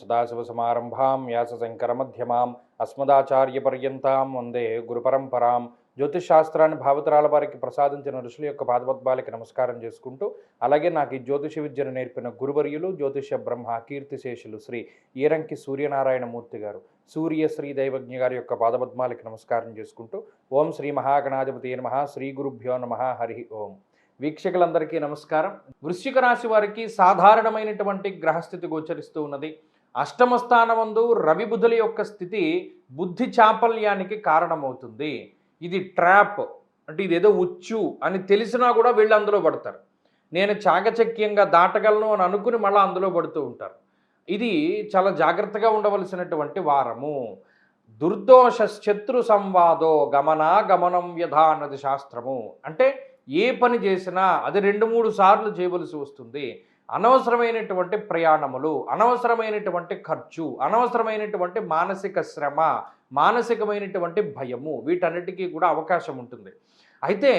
సదాశివసమారంభాం వ్యాసశంకరమధ్యమాం అస్మదాచార్యపర్యంతాం వందే గురుపరంపరాం. జ్యోతిషాస్త్రాన్ని భావితరాల వారికి ప్రసాదించిన ఋషుల యొక్క పాదపద్మాలకి నమస్కారం చేసుకుంటూ, అలాగే నాకు ఈ జ్యోతిష విద్యను నేర్పిన గురువర్యులు జ్యోతిష బ్రహ్మ కీర్తిశేషులు శ్రీ ఈరంకి సూర్యనారాయణమూర్తి గారు, సూర్య శ్రీ దైవజ్ఞ గారి యొక్క పాదపద్మాలకి నమస్కారం చేసుకుంటూ, ఓం శ్రీ మహాగణాధిపతి నమః, శ్రీ గురుభ్యో నమః, హరి ఓం. వీక్షకులందరికీ నమస్కారం. వృశ్చిక రాశి వారికి సాధారణమైనటువంటి గ్రహస్థితి గోచరిస్తూ ఉన్నది. అష్టమ స్థానమందు రవి బుధుల యొక్క స్థితి బుద్ధి చాపల్యానికి కారణమవుతుంది. ఇది ట్రాప్, అంటే ఇదేదో ఉచ్చు అని తెలిసినా కూడా వీళ్ళు అందులో పడతారు. నేను చాకచక్యంగా దాటగలను అని అనుకుని మళ్ళీ అందులో పడుతూ ఉంటారు. ఇది చాలా జాగ్రత్తగా ఉండవలసినటువంటి వారము. దుర్దోష శత్రు సంవాదో గమనం వ్యధ అన్నది శాస్త్రము. అంటే ఏ పని చేసినా అది 2-3 సార్లు చేయవలసి వస్తుంది. అనవసరమైనటువంటి ప్రయాణములు, అనవసరమైనటువంటి ఖర్చు, అనవసరమైనటువంటి మానసిక శ్రమ, మానసికమైనటువంటి భయము, వీటన్నిటికీ కూడా అవకాశం ఉంటుంది. అయితే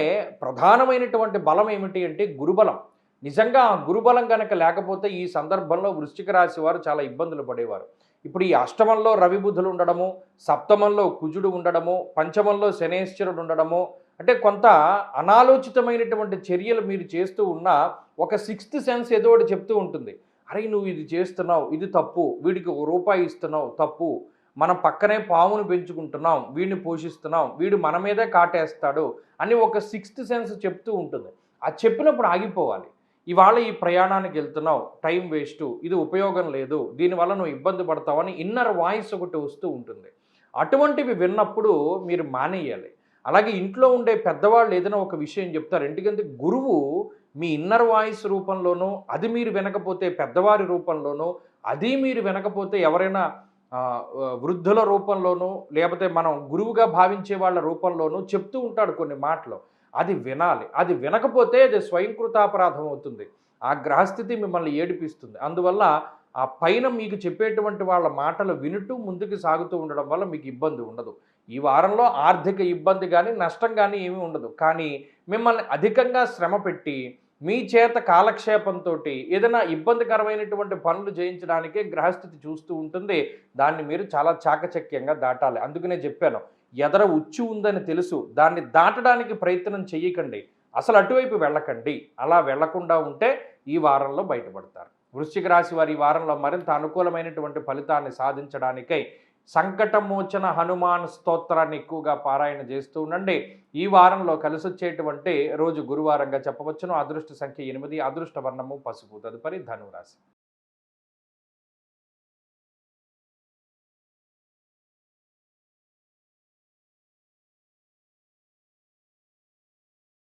ప్రధానమైనటువంటి బలం ఏమిటి అంటే గురుబలం. నిజంగా ఆ గురుబలం కనుక లేకపోతే ఈ సందర్భంలో వృశ్చిక రాశి వారు చాలా ఇబ్బందులు పడేవారు. ఇప్పుడు ఈ అష్టమంలో రవి బుధులు ఉండడము, సప్తమంలో కుజుడు ఉండడము, పంచమంలో శనేశ్వరుడు ఉండడము, అంటే కొంత అనాలోచితమైనటువంటి చర్యలు మీరు చేస్తూ ఉన్న ఒక సిక్స్త్ సెన్స్ ఏదో ఒకటి చెప్తూ ఉంటుంది. అరే నువ్వు ఇది చేస్తున్నావు, ఇది తప్పు, వీడికి ₹1 ఇస్తున్నావు తప్పు, మనం పక్కనే పామును పెంచుకుంటున్నాం, వీడిని పోషిస్తున్నాం, వీడు మన మీదే కాటేస్తాడు అని ఒక సిక్స్త్ సెన్స్ చెప్తూ ఉంటుంది. అది చెప్పినప్పుడు ఆగిపోవాలి. ఇవాళ ఈ ప్రయాణానికి వెళ్తున్నావు, టైం వేస్టు, ఇది ఉపయోగం లేదు, దీనివల్ల నువ్వు ఇబ్బంది పడతావని ఇన్నర్ వాయిస్ ఒకటి వస్తూ ఉంటుంది. అటువంటివి విన్నప్పుడు మీరు మానేయాలి. అలాగే ఇంట్లో ఉండే పెద్దవాళ్ళు ఏదైనా ఒక విషయం చెప్తారు. ఎందుకంటే గురువు మీ ఇన్నర్ వాయిస్ రూపంలోనూ, అది మీరు వినకపోతే పెద్దవారి రూపంలోనూ, అది మీరు వినకపోతే ఎవరైనా వృద్ధుల రూపంలోనూ, లేకపోతే మనం గురువుగా భావించే వాళ్ళ రూపంలోనూ చెప్తూ ఉంటాడు కొన్ని మాటలు. అది వినాలి. అది వినకపోతే అది స్వయంకృతాపరాధం అవుతుంది. ఆ గ్రహస్థితి మిమ్మల్ని ఏడిపిస్తుంది. అందువల్ల ఆ పైన మీకు చెప్పేటువంటి వాళ్ళ మాటలు వినుటూ ముందుకు సాగుతూ ఉండడం వల్ల మీకు ఇబ్బంది ఉండదు. ఈ వారంలో ఆర్థిక ఇబ్బంది కానీ నష్టం కానీ ఏమీ ఉండదు. కానీ మిమ్మల్ని అధికంగా శ్రమ పెట్టి మీ చేత కాలక్షేపంతో ఏదైనా ఇబ్బందికరమైనటువంటి పనులు చేయించడానికే గ్రహస్థితి చూస్తూ ఉంటుంది. దాన్ని మీరు చాలా చాకచక్యంగా దాటాలి. అందుకనే చెప్పాను, ఎదర ఉచ్చు ఉందని తెలుసు, దాన్ని దాటడానికి ప్రయత్నం చెయ్యకండి, అసలు అటువైపు వెళ్ళకండి. అలా వెళ్లకుండా ఉంటే ఈ వారంలో బయటపడతారు. వృశ్చిక రాశి వారి ఈ వారంలో మరింత అనుకూలమైనటువంటి ఫలితాన్ని సాధించడానికై సంకటమోచన హనుమాన్ స్తోత్రాన్ని ఎక్కువగా పారాయణ చేస్తూ ఉండండి. ఈ వారంలో కలిసొచ్చేటువంటి రోజు గురువారంగా చెప్పవచ్చును. అదృష్ట సంఖ్య 8, అదృష్ట వర్ణము పసుపు. తదుపరి ధనురాశి.